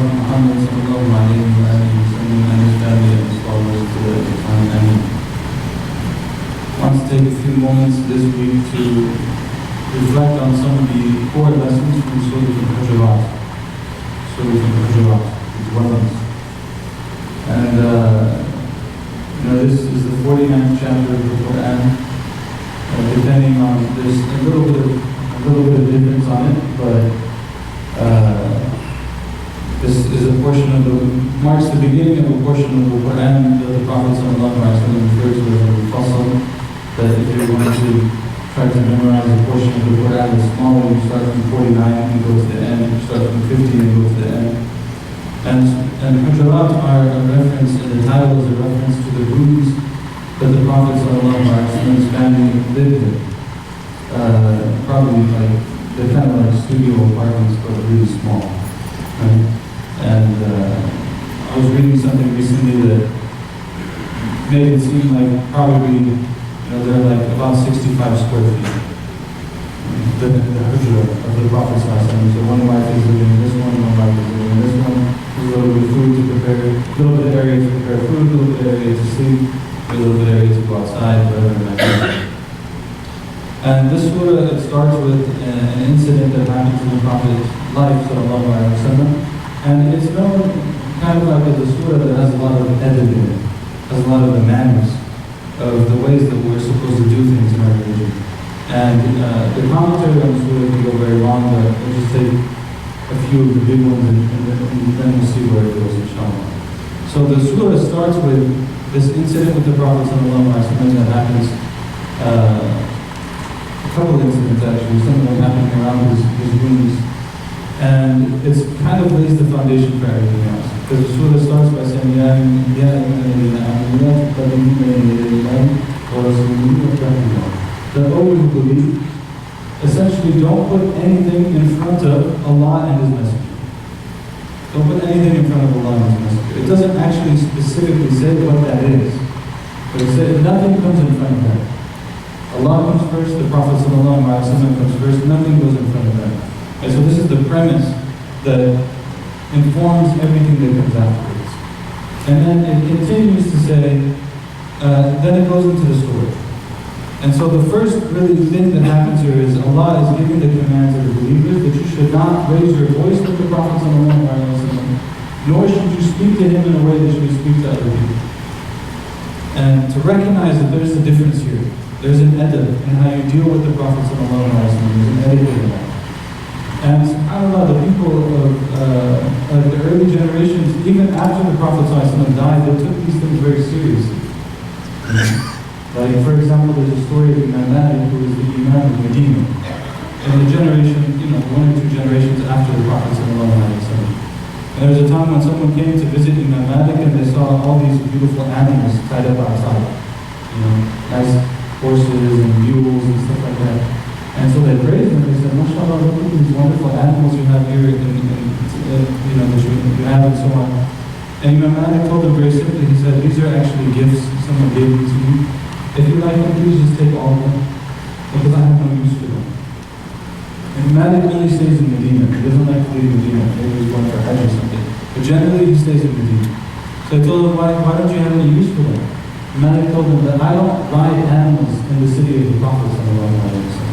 Prophet Muhammad sallallahu alayhi wa sallam and his family and his followers to the time. And I want to take a few moments this week to reflect on some of the core lessons from Surah Al-Hujurat. Surah Al-Hujurat, its dwellings. And this is the 49th chapter of the Quran. Depending on, there's a little bit of difference on it, but this is a portion of marks the beginning of a portion of the Quran that the Prophet ﷺ refers to as al-Fasl, that if you're going to try to memorize a portion of the Quran that's smaller, you start from 49 and go to the end, you start from 50 and go to the end. And Hujurat are a reference, and the title is a reference to the rooms that the Prophet ﷺ's family lived in. Probably like, they're kind of like studio apartments, but really small. Right? And I was reading something recently that made it seem like probably, they're like about 65 square feet. The hujra of the Prophet ﷺ. So one wife is living in this one wife is living in this one. There's a little bit of food to prepare, a little bit of area to prepare food, a little bit of area to sleep, a little bit of area to go outside, whatever like that. And this surah, it starts with an incident that happened in the Prophet's life, sallallahu alaihi wasallam. And it's known kind of like as a surah that has a lot of adab in it, has a lot of the manners of the ways that we're supposed to do things in our religion. And the commentary on the surah can go very long, but we'll just take a few of the big ones and then we'll see where it goes, inshallah. So the surah starts with this incident with the Prophet sallallahu alaihi wasallam that happens. A couple of incidents actually, some of them happening around his rooms. And it's kind of lays the foundation for everything else. Because the surah starts by saying, that all who believe, essentially don't put anything in front of Allah and His Messenger. Don't put anything in front of Allah and His Messenger. It doesn't actually specifically say what that is. But it says nothing comes in front of that. Allah comes first, the Prophet ﷺ comes first, nothing goes in front of that. And so this is the premise that informs everything that comes afterwards. And then it continues to say, then it goes into the story. And so the first really thing that happens here is Allah is giving the commands of the believers that you should not raise your voice with the Prophet ﷺ, nor should you speak to him in a way that you would speak to other people. And to recognize that there's a difference here. There's an adab in how you deal with the Prophet ﷺ. There's an etiquette in that. And subhanAllah, the people of the early generations, even after the Prophet ﷺ died, they took these things very seriously. Like, for example, there's a story of Imam Malik, who was the Imam of Medina. In the generation, one or two generations after the Prophet ﷺ. And there was a time when someone came to visit Imam Malik and they saw all these beautiful animals tied up outside. Nice horses and mules and stuff like that. And so they praised him. They said, MashaAllah, look at these wonderful animals you have here, that you have and so on. And Imam Malik told them very simply, he said, these are actually gifts someone gave them to you. If you like them, please just take all of them, because I have no use for them. And Malik only stays in Medina. He doesn't like to leave Medina. Maybe he's going for Hajj or something. But generally, he stays in Medina. So I told him, why don't you have any use for them? Malik told him that I don't ride animals in the city of the Prophet ﷺ.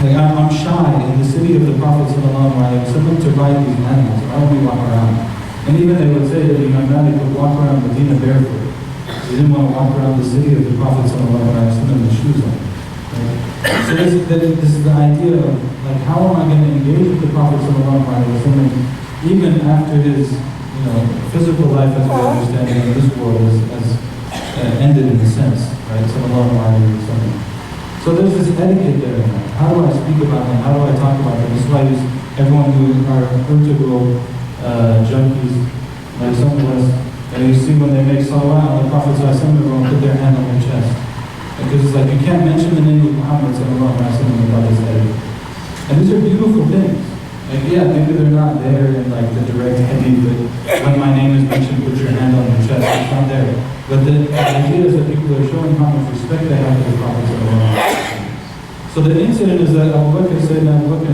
Like I'm shy in the city of the Prophet ﷺ to ride these animals. I only walk around. And even they would say that Imam Malik would walk around Medina barefoot. He didn't want to walk around the city of the Prophet ﷺ with shoes on. Right? So this is the idea of like how am I going to engage with the Prophet ﷺ even after his physical life as we understand it in this world has ended in a sense, right? So there's this etiquette there. How do I speak about them? How do I talk about them? This is why everyone who are integral junkies, like some of us, and you see when they make salawat on the Prophet ﷺ, everyone put their hand on their chest. Because it's like you can't mention the name of Muhammad without his etiquette. And these are beautiful things. Like, yeah, maybe they're not there in like the direct hadith, but when my name is mentioned, put your hand on your chest. It's not there. But the idea is that people are showing how much respect they have for the Prophet. So the incident is that Abu Bakr and Sayyidina Umar,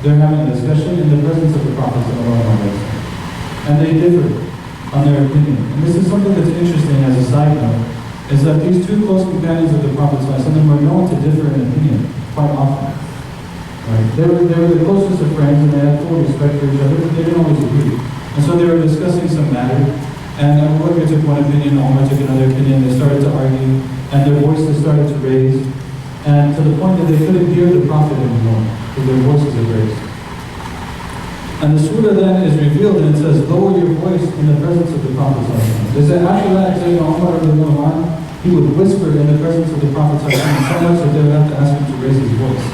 they're having a discussion in the presence and they differ on their opinion. And this is something that's interesting as a side note, is that these two close companions of the Prophet ﷺ were known to differ in opinion quite often. Right? They were the closest of friends, and they had full respect for each other, but they didn't always agree. And so they were discussing some matter, and Abu Bakr took one opinion, Umar took another opinion, they started to argue, and their voices started to raise, and to the point that they couldn't hear the Prophet anymore, because their voices had raised. And the surah then is revealed, and it says, lower your voice in the presence of the Prophet. Is that after that, Sayyidina Umar, he would whisper in the presence of the Prophet so much that they would have to ask him to raise his voice.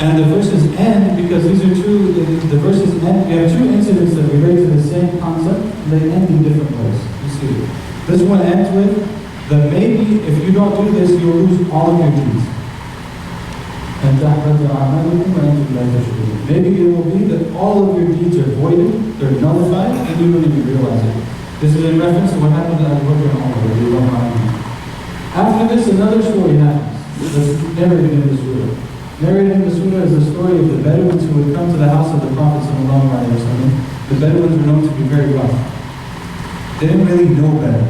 And the verses end, because these are the verses end, we have two incidents that relate to the same concept, and they end in different ways. You see it. This one ends with, that maybe if you don't do this, you'll lose all of your deeds. And maybe it will be that all of your deeds are voided, they're nullified, and you don't even realize it. This is in reference to what happened to Abu Bakr and Umar. After this, another story happens. That's narrated in the surah. Narrated in the surah is the story of the Bedouins who would come to the house of the Prophet ﷺ. The Bedouins were known to be very rough. They didn't really know better.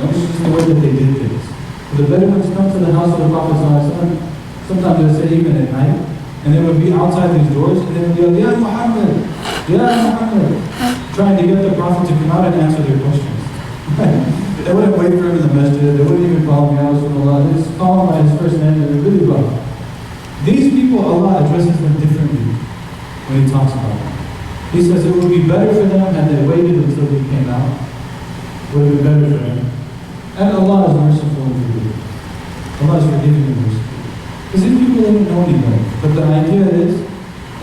It's just the way that they did things. The Bedouins come to the house of the Prophet ﷺ. Sometimes they say even at night, and they would be outside these doors, and they would yell, Ya Muhammad, trying to get the Prophet to come out and answer their questions. They wouldn't wait for him in the masjid, they wouldn't even call him Ya Rasulullah, they just call him by his first name, and they're really rough. These people, Allah addresses them differently when He talks about them. He says it would be better for them had they waited until He came out. It would have been better for them. And Allah is merciful and forgiving. Allah is forgiving and merciful. Because these people didn't know any better. But the idea is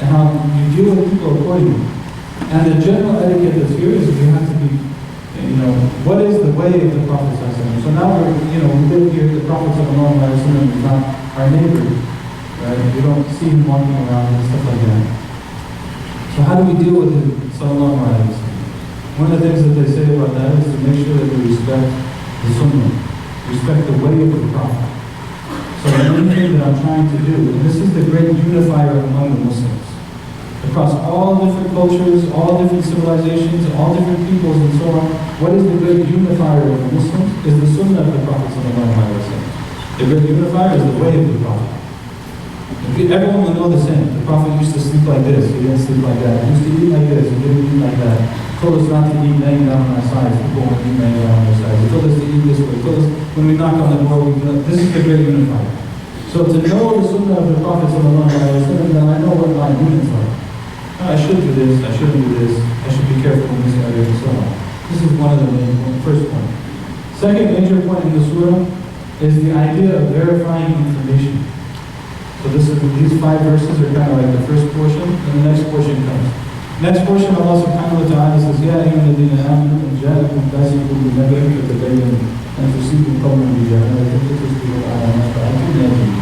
how you deal with people accordingly. And the general etiquette that's here is you have to be, what is the way of the Prophet ﷺ? So now we live here, the Prophet ﷺ is not our neighbor, right? We don't see him walking around and stuff like that. So how do we deal with him, sallallahu alaihi wasallam? One of the things that they say about that is to make sure that we respect the sunnah, respect the way of the Prophet. So anything that I'm trying to do, and this is the great unifier among the Muslims, across all different cultures, all different civilizations, all different peoples and so on, what is the great unifier of the Muslims? Is the sunnah of the Prophet sallallahu alaihi wasallam. The great unifier is the way of the Prophet. Everyone will know the same. The Prophet used to sleep like this, he didn't sleep like that. He used to eat like this, he didn't eat like that. He told us not to eat laying down on our sides. People won't eat laying down on their sides. He told us to eat this way. He told us when we knock on the door, this is the great unifier. So to know the sunnah of the Prophet sallallahu alaihi wasallam, then I know what my limits are. I should do this, I shouldn't do this, I should be careful in this area and so on. This is one of the main points, first point. Second major point in the surah is the idea of verifying information. So these 5 verses are kind of like the first portion, and the next portion comes. Next portion, Allah subhanahu wa ta'ala says, Ya ayyuhalladhina amanu in ja'akum fasiqun binaba'in fatabayyanu an tusibu qawman bijahalatin fatusbihu ala ma fa'altum nadhimin.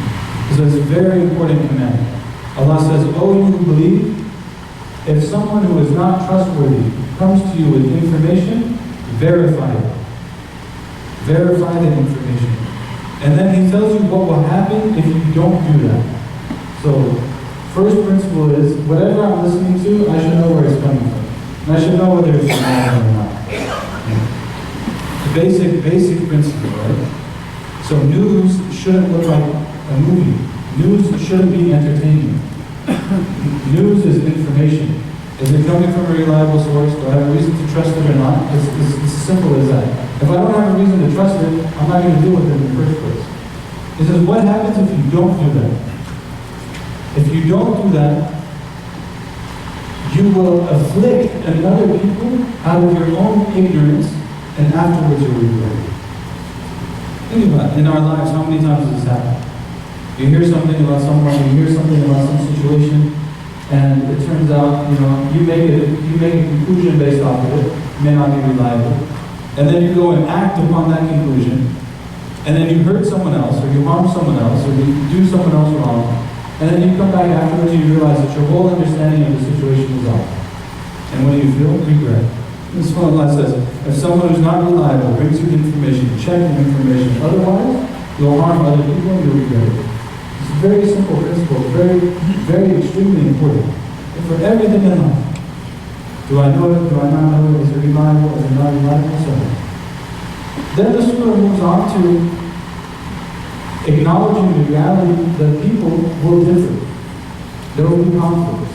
So it's a very important command. Allah says, O you who believe, if someone who is not trustworthy comes to you with information, verify it. Verify the information. And then He tells you what will happen if you don't do that. So, first principle is, whatever I'm listening to, I should know where it's coming from. And I should know whether it's from Allah or not. The basic principle, right? So news shouldn't look like a movie. News shouldn't be entertaining. News is information. Is it coming from a reliable source? Do I have a reason to trust it or not? It's as simple as that. If I don't have a reason to trust it, I'm not going to deal with it in the first place. It says, what happens if you don't do that? If you don't do that, you will afflict another people out of your own ignorance, and afterwards you'll regret it. Think about it. In our lives, how many times does this happen? You hear something about someone, you hear something about some situation, and it turns out, you make a conclusion based off of it. It may not be reliable. And then you go and act upon that conclusion, and then you hurt someone else, or you harm someone else, or you do someone else wrong, and then you come back afterwards and you realize that your whole understanding of the situation is off. And what do you feel? Regret. This is what Allah says. If someone who's not reliable brings you information, check the information. Otherwise, you'll harm other people and you'll regret it. It's a very simple principle, very, very extremely important. And for everything in life. Do I know it? Do I not know it? Is it reliable? Is it not reliable? So then the surah moves on to acknowledging the reality that people will differ. There will be conflicts.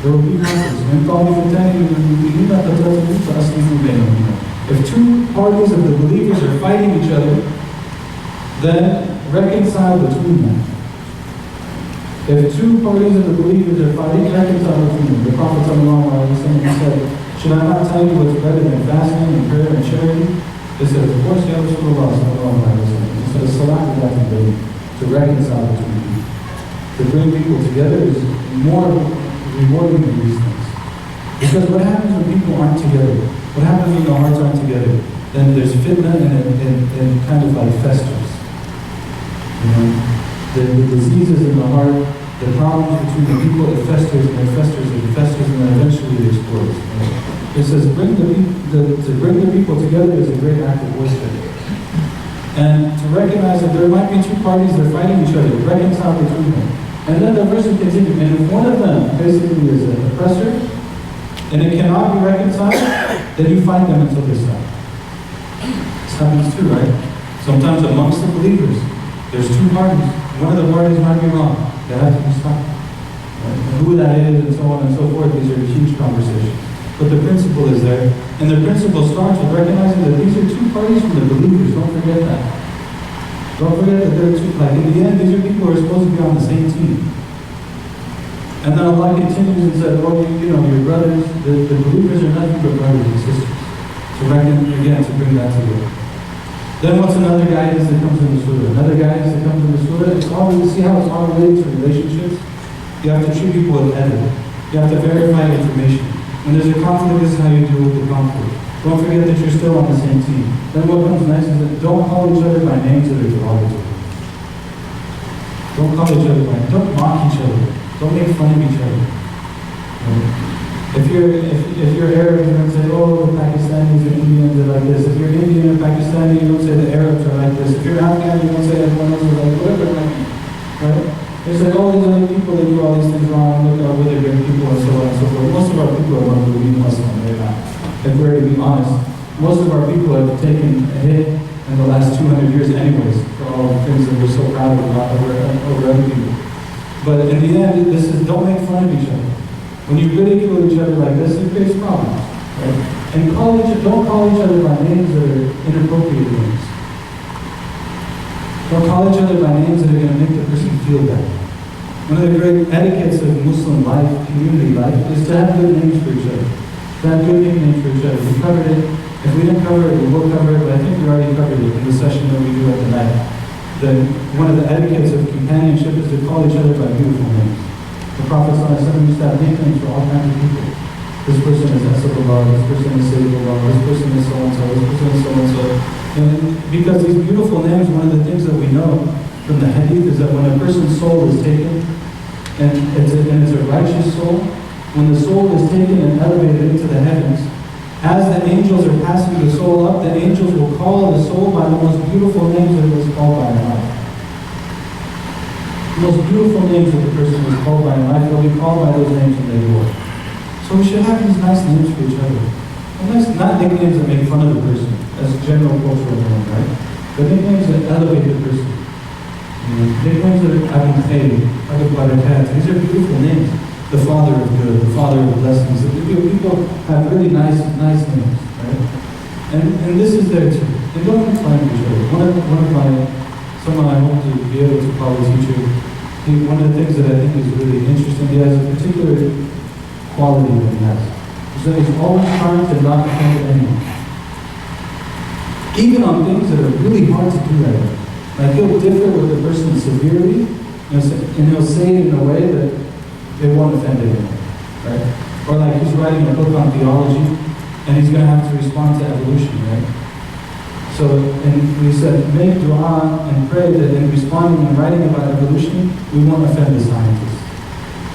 There will be conflicts. If two parties of the believers are fighting each other, then reconcile between them. If two parties of the believers are fighting, reconcile between them. The Prophet said, should I not tell you what's better than fasting and prayer and charity? They said, of course, Ya Rasulullah. He said, salat is that to reconcile between people. To bring people together is more rewarding than these things. Because what happens when people aren't together? What happens when the hearts aren't together? Then there's fitna and kind of like festers. You know, the diseases in the heart, the problems between the people, it festers and it festers and it festers and then eventually it explodes. It says, to bring the people together is a great act of worship. And to recognize that there might be two parties that are fighting each other, reconcile between them. And then the verse will continue. And if one of them basically is an oppressor, and it cannot be reconciled, then you fight them until they stop. This happens too, right? Sometimes amongst the believers, there's two parties. One of the parties might be wrong. They have to be stopped. Right? And who that is, and so on and so forth, these are huge conversations. But the principle is there. And the principle starts with recognizing that these are two parties from the believers. Don't forget that. Don't forget that they're two, like in the end, these are people who are supposed to be on the same team. And then Allah continues and said, well, you know, your brothers, the believers are nothing but brothers and sisters. So again, to bring that together. Then what's another guidance that comes in the surah? Another guidance that comes in the surah, it's all, see how it's all related to relationships? You have to treat people with ethic. You have to verify information. When there's a conflict, this is how you deal with the conflict. Don't forget that you're still on the same team. Then what comes next is that don't call each other by names that are derogatory. Don't call each other by names. Don't mock each other. Don't make fun of each other. If you're Arab, you don't say, oh, the Pakistanis or Indians are like this. If you're Indian or Pakistani, you don't say the Arabs are like this. If you're Afghan, you don't say everyone else is like whatever it might be. Right? They say, oh, these other people, they do all these things wrong, look how they're great people, and so on and so forth. Most of our people are going to be Muslim, they're not. If we're to be honest, most of our people have taken a hit in the last 200 years anyways, for all the things that we're so proud of over other people. But in the end, this is, don't make fun of each other. When you ridicule each other like this, it creates problems. Right? And don't call each other by names that are inappropriate names. Don't call each other by names that are going to make the person feel bad. One of the great etiquettes of Muslim life, community life, is to have good names for each other. To have good nicknames for each other. We covered it. If we didn't cover it, we will cover it, but I think we already covered it in the session that we do at the night. One of the etiquettes of companionship is to call each other by beautiful names. The Prophet ﷺ used to have nicknames for all kinds of people. This person is Asabullah, this person is Sayyidullah, this person is so-and-so, this person is so-and-so. And because these beautiful names, one of the things that we know from the hadith is that when a person's soul is taken, and it's a righteous soul, when the soul is taken and elevated into the heavens, as the angels are passing the soul up, the angels will call the soul by the most beautiful names that it was called by in life. The most beautiful names that the person was called by in life, they'll be called by those names when they go. So we should have these nice names for each other. And nice, not nicknames that make fun of the person. That's general cultural norm, right? But nicknames that elevate the person. Nicknames that are Abu Khayr, Abu Barakat. These are beautiful names. The Father of Good, the Father of Blessings. People have really nice names, right? And this is there too. They don't make fun of each other. Someone I hope to be able to call a teacher, one of the things that I think is really interesting, he has a particular quality that he has. So he's always trying to not offend anyone. Even on things that are really hard to do that with. Like he'll differ with the person severely, and he'll say it in a way that it won't offend anyone, right? Or like he's writing a book on theology, and he's going to have to respond to evolution, right? So, and we said, make dua and pray that in responding and writing about evolution, we won't offend the scientists.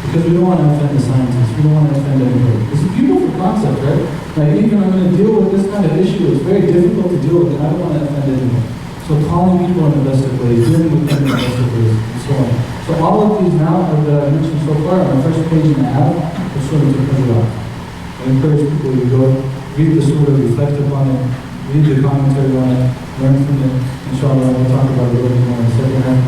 Because we don't want to offend the scientists, we don't want to offend anybody. It's a beautiful concept, right? Like even I'm going to deal with this kind of issue, it's very difficult to deal with, and I don't want to offend anyone. So calling people in the best of ways, dealing with them in the best of ways, and so on. So all of these now that I mentioned so far on the first page and a half, are sort of because of that. I encourage people to go read the surah, reflect upon it, read the commentary on it, learn from it. Inshallah, we'll talk about it a little bit more in the second half.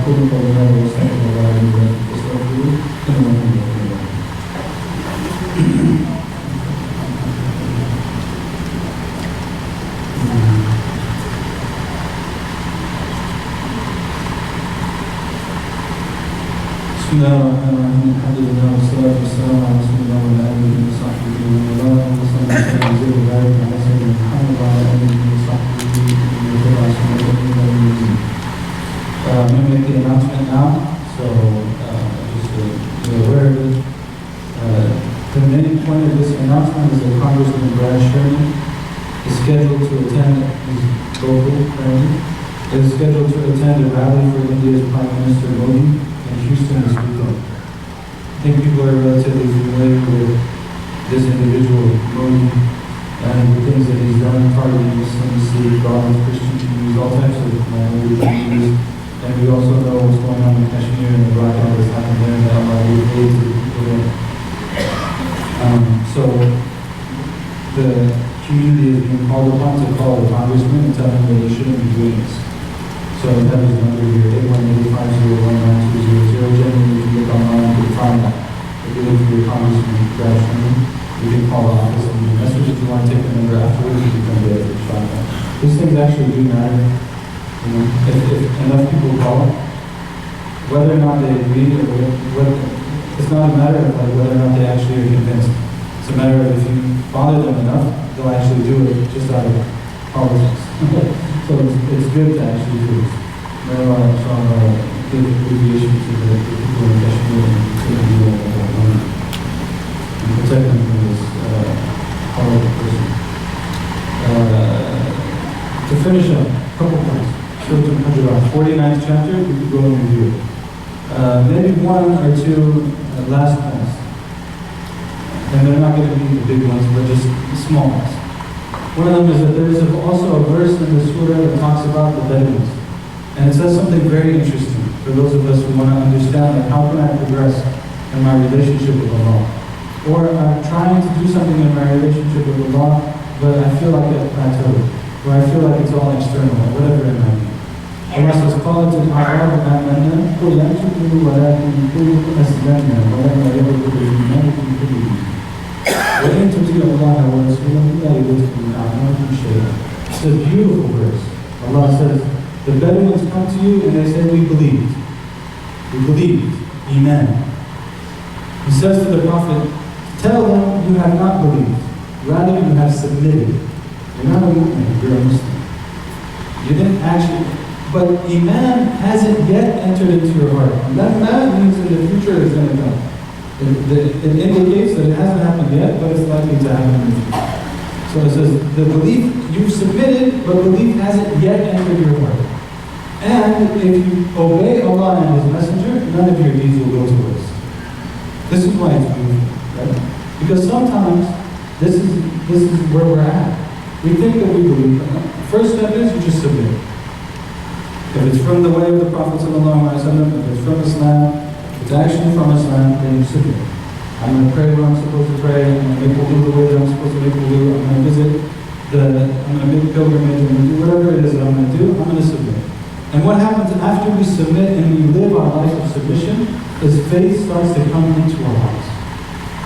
بسم الله الرحمن الرحيم الحمد لله والصلاة والسلام على رسول الله وعلى آله وصحبه ومن والاه وصلى الله وسلم وبارك على سيدنا محمد وعلى آله وصحبه ومن تبع سنته إلى يوم الدين. I'm going to make the announcement now, so just so you're aware of it. The main point of this announcement is that Congressman Brad Sherman is scheduled to attend his local currently. Is scheduled to attend a rally for India's Prime Minister Modi in Houston this weekend. I think people are relatively familiar with this individual, Modi, and the things that he's done, targeting Muslims, Sikh, Brahmins, Christian communities, all types of minority communities. And we also know what's going on in Kashmir and the blackout that's happened there, and that might be aid to the people there. So the community is being called upon to call the congressman and tell him that they shouldn't be doing this. So that is number here, 818-501-9200. Generally, if you look online, you can find that. If you look for your congressman, Brad Sherman, you can call the office and leave a message. If you want to take the number afterwards, you can get it. These things actually do matter. You know, if enough people call, whether or not they agree, or whether, it's not a matter of like whether or not they actually are convinced. It's a matter of if you bother them enough, they'll actually do it just out of politics. So it's good to actually do this. May Allah give alleviation to the people in Kashmir and protect them from this horrible person. To finish up, a couple points. Surah Al-Hujurat, 49th chapter, we could go and review it. Maybe one or two last points. And they're not going to be the big ones, but just small ones. One of them is that there is also a verse in the surah that talks about the Bedouins. And it says something very interesting for those of us who want to understand, like, how can I progress in my relationship with Allah? Or I'm trying to do something in my relationship with Allah, but I feel like I've plateaued. Or I feel like it's all external, or whatever it might be. Allah says, قَالَتِ الْأَعْرَابُ آمَنَّا قُلْ لَمْ تُؤْمِنُوا وَلَكِنْ قُولُوا أَسْلَمْنَا وَلَمَّا يَدْخُلِ الْإِيمَانُ فِي قُلُوبِكُمْ وَإِن تُطِيعُوا اللَّهَ وَرَسُولَهُ لَا يُلِتْكُمْ مِنْ أَعْمَالِكُمْ شَيْئًا. It's a beautiful verse. Allah says, the Bedouins come to you and they say, we believed. We believed. Iman. He says to the Prophet, tell them you have not believed. Rather, you have submitted. You're not a mu'min, you're a Muslim. You didn't actually, but Iman hasn't yet entered into your heart. And that means in the future it's going to come. It indicates that it hasn't happened yet, but it's likely to happen in the future. So it says, the belief, you've submitted, but belief hasn't yet entered your heart. And if you obey Allah and His Messenger, none of your deeds will go to waste. This is why it's beautiful, right? Because sometimes this is where we're at. We think that we believe. First step is you just submit. If it's from the way of the Prophet ﷺ, if it's from Islam, if it's actually from Islam, then you submit. I'm going to pray what I'm supposed to pray. I'm going to make wudu the way that I'm supposed to make wudu. I'm going to visit I'm going to make pilgrimage. I'm going to do whatever it is that I'm going to do. I'm going to submit. And what happens after we submit and we live our life of submission is faith starts to come into our hearts.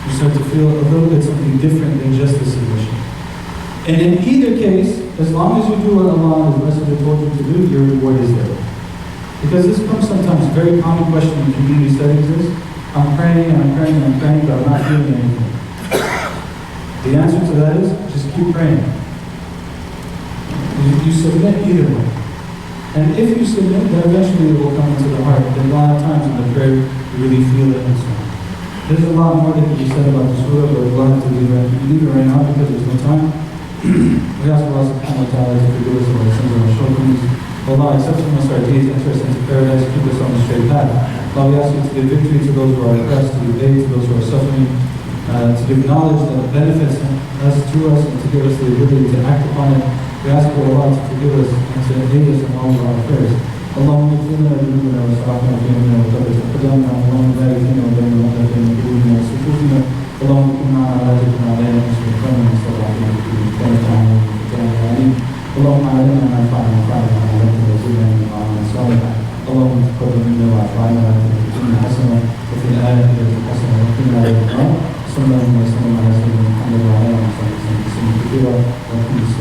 We start to feel a little bit something different than just the submission. And in either case, as long as you do what Allah and His Messenger told you to do, your reward is there. Because this comes sometimes, a very common question in community settings is, I'm praying and I'm praying and I'm praying, but I'm not doing anything. The answer to that is, just keep praying. You submit either way. And if you submit, then eventually it will come into the heart. There are a lot of times in the prayer, you really feel it and so on. There's a lot more that can be said about the surah, but we're going to leave it right now because there's no time. We ask Allah subhanahu wa ta'ala to forgive us of our sins and our shortcomings. Allah, accept from us our deeds, enter us into paradise, keep us on the straight path. Allah, we ask you to give victory to those who are oppressed, to give aid to those who are suffering, to give knowledge that benefits us, to us, and to give us the ability to act upon it. We ask for Allah to forgive us and to aid us in all of our affairs. اللهم اغفر لنا ذنوبنا واسرافنا في امرنا وثبت اقدامنا اللهم بارك فينا وبين موتنا وبين قلوبنا وصفوفنا اللهم كن معنا ولا تكن علينا adesso non lo guardiamo, stiamo sentendo